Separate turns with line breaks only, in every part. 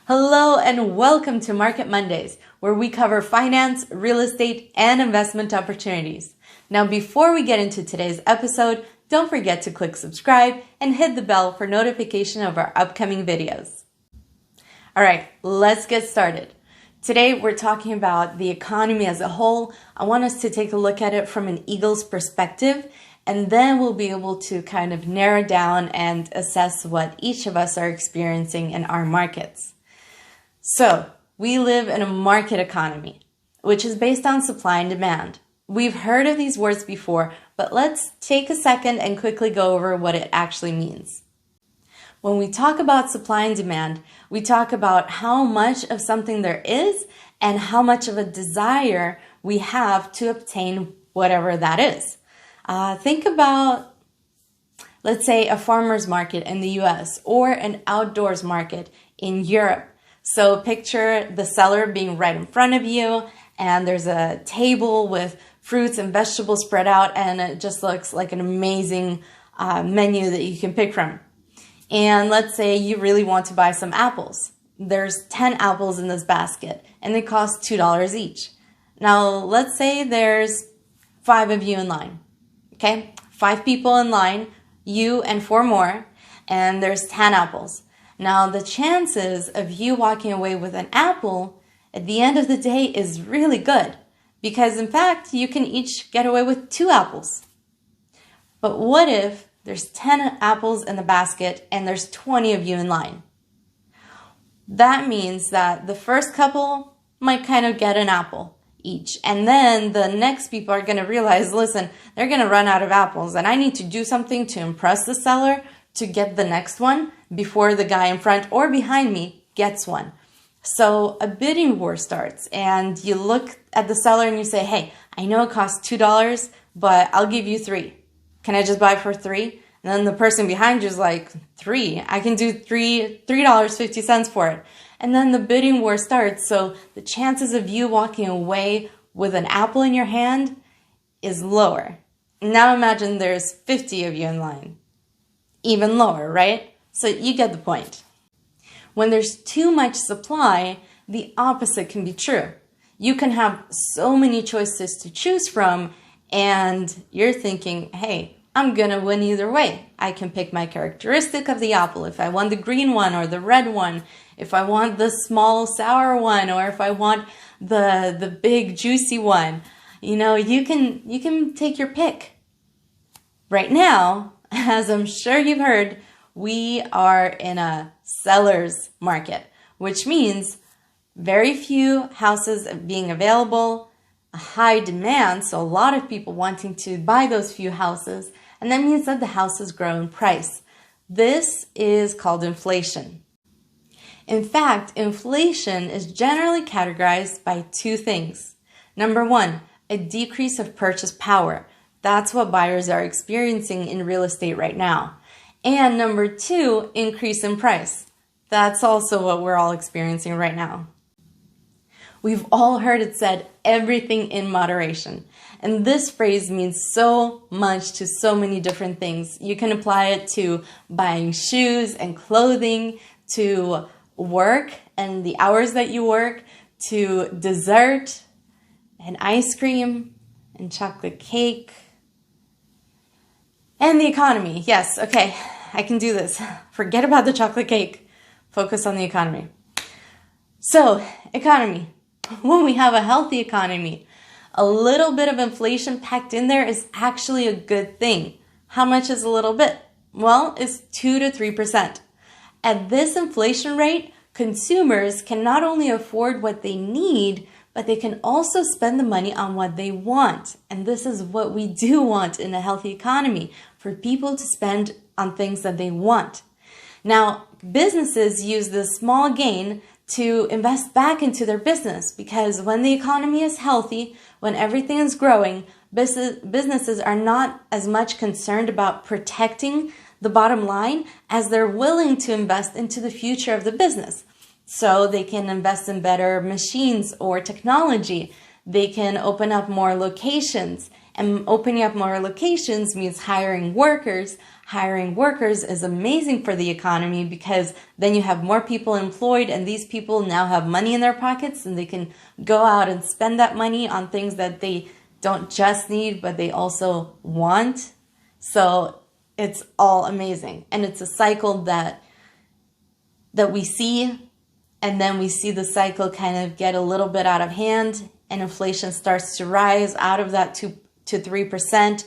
Hello and welcome to Market Mondays, where we cover finance, real estate, and investment opportunities. Now, before we get into today's episode, don't forget to click subscribe and hit the bell for notification of our upcoming videos. All right, let's get started. Today, we're talking about the economy as a whole. I want us to take a look at it from an eagle's perspective, and then we'll be able to kind of narrow down and assess what each of us are experiencing in our markets. So, we live in a market economy, which is based on supply and demand. We've heard of these words before, but let's take a second and quickly go over what it actually means. When we talk about supply and demand, we talk about how much of something there is and how much of a desire we have to obtain whatever that is. Think about, let's say, a farmer's market in the US or an outdoors market in Europe. So picture the seller being right in front of you, and there's a table with fruits and vegetables spread out, and it just looks like an amazing menu that you can pick from. And let's say you really want to buy some apples. There's 10 apples in this basket, and they cost $2 each. Now, let's say there's 5 of you in line, okay? 5 people in line, you and 4 more, and there's 10 apples. Now, the chances of you walking away with an apple at the end of the day is really good because, in fact, you can each get away with 2 apples. But what if there's 10 apples in the basket and there's 20 of you in line? That means that the first couple might kind of get an apple each. And then the next people are going to realize, listen, they're going to run out of apples and I need to do something to impress the seller to get the next one before the guy in front or behind me gets one. So a bidding war starts and you look at the seller and you say, hey, I know it costs $2, but I'll give you 3. Can I just buy for 3? And then the person behind you is like, 3? I can do $3.50 for it. And then the bidding war starts. So the chances of you walking away with an apple in your hand is lower. Now imagine there's 50 of you in line. Even lower, right? So you get the point. When there's too much supply, the opposite can be true. You can have so many choices to choose from, and you're thinking, hey, I'm gonna win either way. I can pick my characteristic of the apple, if I want the green one or the red one, if I want the small sour one, or if I want the big juicy one. You know, you can take your pick. Right now, as I'm sure you've heard, we are in a seller's market, which means very few houses being available, a high demand, so a lot of people wanting to buy those few houses, and that means that the houses grow in price. This is called inflation. In fact, inflation is generally categorized by 2 things. Number 1, a decrease of purchase power. That's what buyers are experiencing in real estate right now. And number 2, increase in price. That's also what we're all experiencing right now. We've all heard it said, everything in moderation. And this phrase means so much to so many different things. You can apply it to buying shoes and clothing, to work and the hours that you work, to dessert and ice cream and chocolate cake. And the economy. Yes, okay, I can do this. Forget about the chocolate cake. Focus on the economy. So, economy. When we have a healthy economy, a little bit of inflation packed in there is actually a good thing. How much is a little bit? Well, it's 2 to 3%. At this inflation rate, consumers can not only afford what they need, but they can also spend the money on what they want. And this is what we do want in a healthy economy, for people to spend on things that they want. Now, businesses use this small gain to invest back into their business because when the economy is healthy, when everything is growing, businesses are not as much concerned about protecting the bottom line as they're willing to invest into the future of the business. So they can invest in better machines or technology. They can open up more locations. And opening up more locations means hiring workers. hiring workers is amazing for the economy because then you have more people employed, and these people now have money in their pockets and they can go out and spend that money on things that they don't just need, but they also want. So it's all amazing. And it's a cycle that we see, and then we see the cycle kind of get a little bit out of hand, and inflation starts to rise out of that 2 to 3%.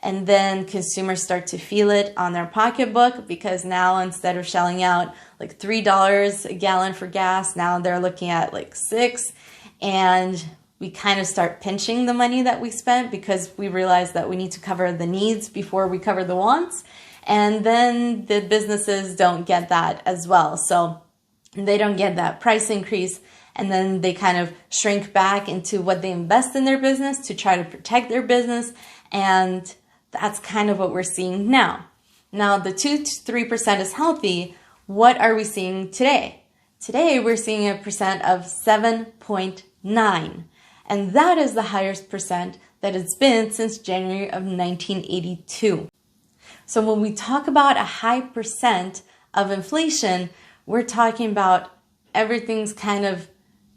And then consumers start to feel it on their pocketbook, because now instead of shelling out like $3 a gallon for gas, now they're looking at like $6. And we kind of start pinching the money that we spent because we realize that we need to cover the needs before we cover the wants. And then the businesses don't get that as well. So they don't get that price increase. And then they kind of shrink back into what they invest in their business to try to protect their business. And that's kind of what we're seeing now. Now, the 2 to 3% is healthy. What are we seeing today? Today, we're seeing a percent of 7.9. And that is the highest percent that it's been since January of 1982. So when we talk about a high percent of inflation, we're talking about everything's kind of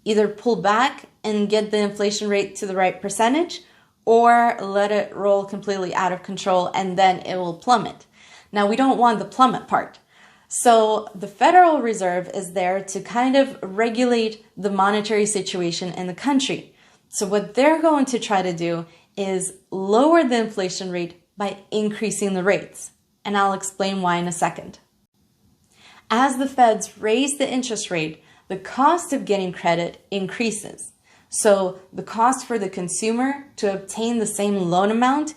either pull back and get the inflation rate to the right percentage, or let it roll completely out of control and then it will plummet. Now, we don't want the plummet part. So the Federal Reserve is there to kind of regulate the monetary situation in the country. So what they're going to try to do is lower the inflation rate by increasing the rates. And I'll explain why in a second. As the feds raise the interest rate, the cost of getting credit increases. So the cost for the consumer to obtain the same loan amount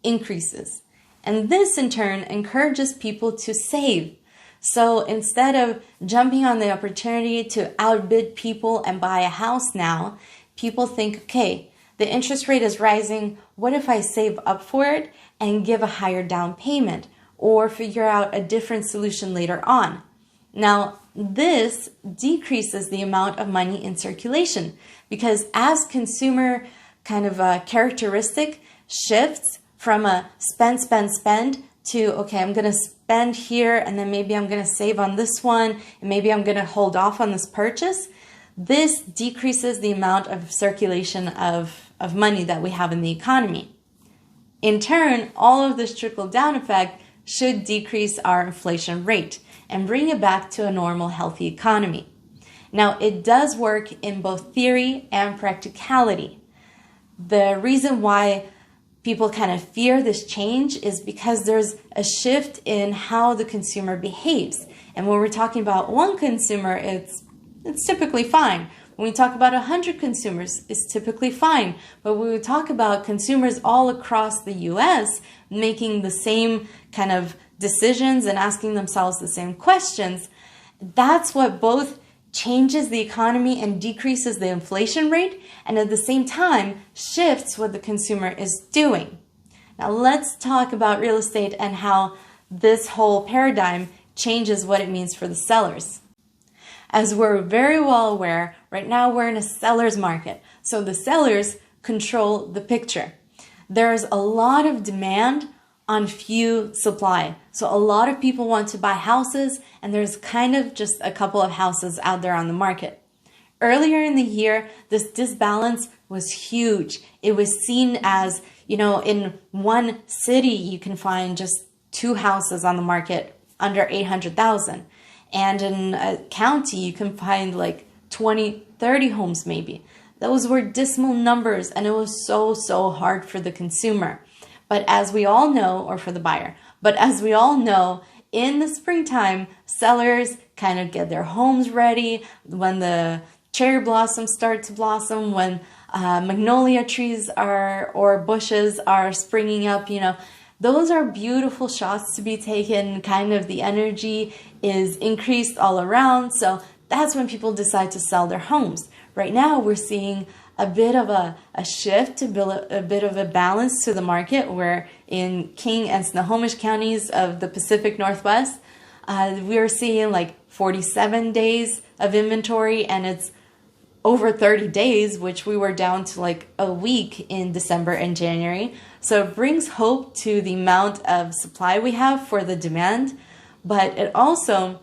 increases. And this in turn encourages people to save. So instead of jumping on the opportunity to outbid people and buy a house now, people think, okay, the interest rate is rising. What if I save up for it and give a higher down payment, or figure out a different solution later on? Now, this decreases the amount of money in circulation, because as consumer kind of characteristic shifts from a spend to, okay, I'm going to spend here and then maybe I'm going to save on this one and maybe I'm going to hold off on this purchase, this decreases the amount of circulation of money that we have in the economy. In turn, all of this trickle-down effect should decrease our inflation rate and bring it back to a normal, healthy economy. Now, it does work in both theory and practicality. The reason why people kind of fear this change is because there's a shift in how the consumer behaves. And when we're talking about one consumer, it's typically fine. When we talk about 100 consumers, it's typically fine. But when we talk about consumers all across the US making the same kind of decisions and asking themselves the same questions, that's what both changes the economy and decreases the inflation rate, and at the same time shifts what the consumer is doing. Now let's talk about real estate and how this whole paradigm changes what it means for the sellers. As we're very well aware, right now we're in a seller's market. So the sellers control the picture. There's a lot of demand on few supply. So a lot of people want to buy houses, and there's kind of just a couple of houses out there on the market. Earlier in the year, this disbalance was huge. It was seen as, in one city, you can find just 2 houses on the market under 800,000. And in a county, you can find like 20, 30 homes maybe. Those were dismal numbers, and it was so hard for the consumer. But as we all know, or for the buyer, but as we all know, in the springtime, sellers kind of get their homes ready when the cherry blossoms start to blossom, when magnolia trees or bushes are springing up, those are beautiful shots to be taken. Kind of the energy is increased all around. So that's when people decide to sell their homes. Right now, we're seeing a bit of a shift, a bit of a balance to the market, where in King and Snohomish counties of the Pacific Northwest, we're seeing like 47 days of inventory, and it's over 30 days, which we were down to like a week in December and January. So it brings hope to the amount of supply we have for the demand, but it also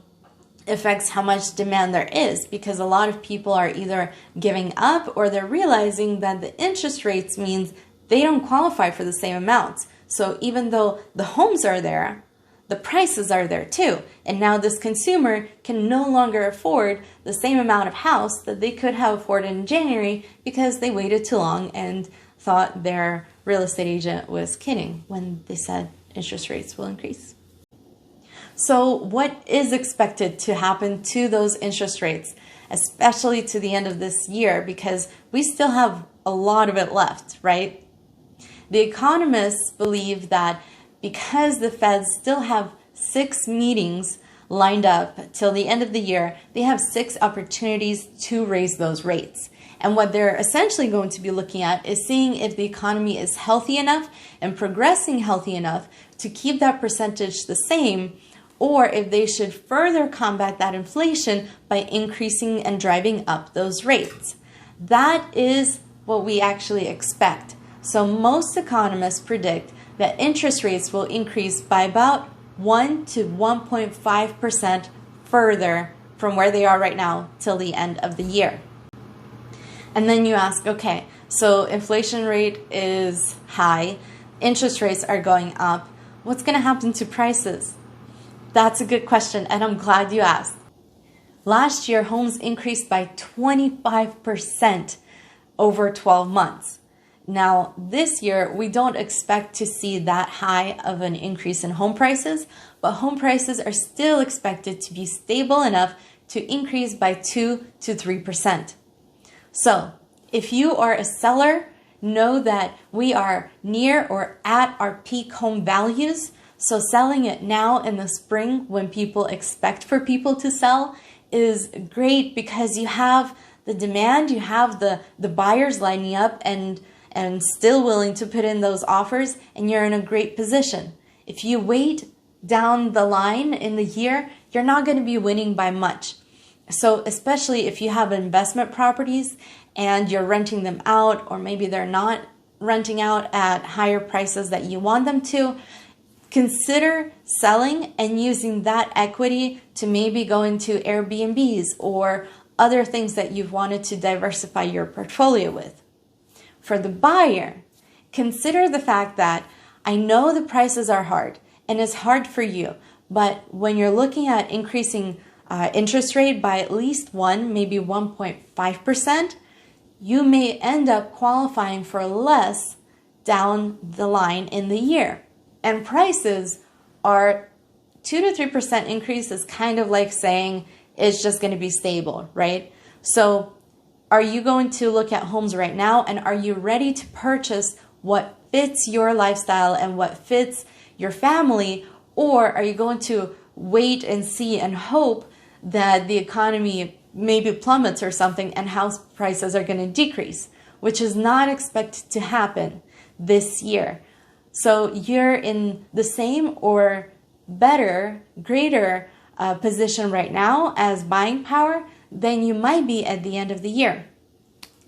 affects how much demand there is, because a lot of people are either giving up or they're realizing that the interest rates means they don't qualify for the same amounts. So even though the homes are there, the prices are there too. And now this consumer can no longer afford the same amount of house that they could have afforded in January because they waited too long and thought their real estate agent was kidding when they said interest rates will increase. So what is expected to happen to those interest rates, especially to the end of this year, because we still have a lot of it left, right? The economists believe that because the Feds still have 6 meetings lined up till the end of the year, they have 6 opportunities to raise those rates. And what they're essentially going to be looking at is seeing if the economy is healthy enough and progressing healthy enough to keep that percentage the same, or if they should further combat that inflation by increasing and driving up those rates. That is what we actually expect. So most economists predict that interest rates will increase by about 1 to 1.5% further from where they are right now till the end of the year. And then you ask, okay, so inflation rate is high, interest rates are going up, what's going to happen to prices? That's a good question, and I'm glad you asked. Last year, homes increased by 25% over 12 months. Now, this year, we don't expect to see that high of an increase in home prices, but home prices are still expected to be stable enough to increase by 2 to 3%. So, if you are a seller, know that we are near or at our peak home values. So selling it now in the spring when people expect for people to sell is great, because you have the demand, you have the buyers lining up and still willing to put in those offers, and you're in a great position. If you wait down the line in the year, you're not going to be winning by much. So especially if you have investment properties and you're renting them out, or maybe they're not renting out at higher prices that you want them to, consider selling and using that equity to maybe go into Airbnbs or other things that you've wanted to diversify your portfolio with. For the buyer, consider the fact that I know the prices are hard and it's hard for you, but when you're looking at increasing interest rate by at least 1, maybe 1.5%, you may end up qualifying for less down the line in the year. And prices are 2 to 3% increase is kind of like saying it's just going to be stable, right? So are you going to look at homes right now, and are you ready to purchase what fits your lifestyle and what fits your family? Or are you going to wait and see and hope that the economy maybe plummets or something and house prices are going to decrease, which is not expected to happen this year? So you're in the same or better, greater position right now as buying power than you might be at the end of the year.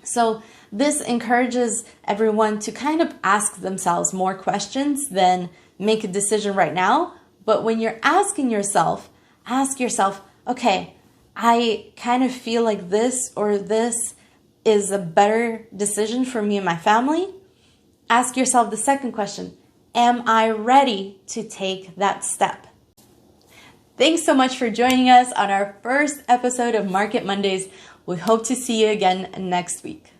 So this encourages everyone to kind of ask themselves more questions than make a decision right now. But when you're asking yourself, ask yourself, okay, I kind of feel like this or this is a better decision for me and my family. Ask yourself the second question, am I ready to take that step? Thanks so much for joining us on our first episode of Market Mondays. We hope to see you again next week.